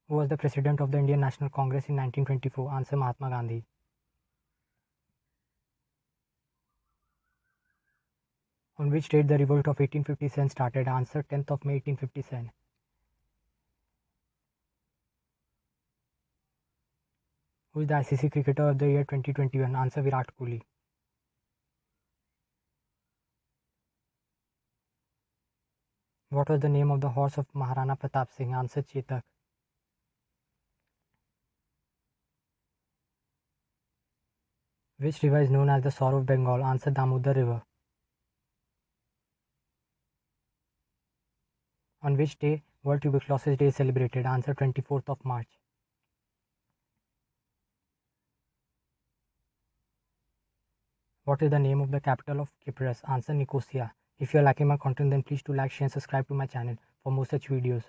Who was the president of the Indian National Congress in 1924? Answer: Mahatma Gandhi. On which date the revolt of 1857 started? Answer: 10th of May 1857. Who is the ICC cricketer of the year 2021? Answer: Virat Kohli. What was the name of the horse of Maharana Pratap Singh? Answer: Chetak. Which river is known as the Sorrow of Bengal? Answer: Damodar River. On which day World Tuberculosis Day is celebrated? Answer: 24th of March. What is the name of the capital of Cyprus? Answer: Nicosia. If you are liking my content, then please do like, share and subscribe to my channel for more such videos.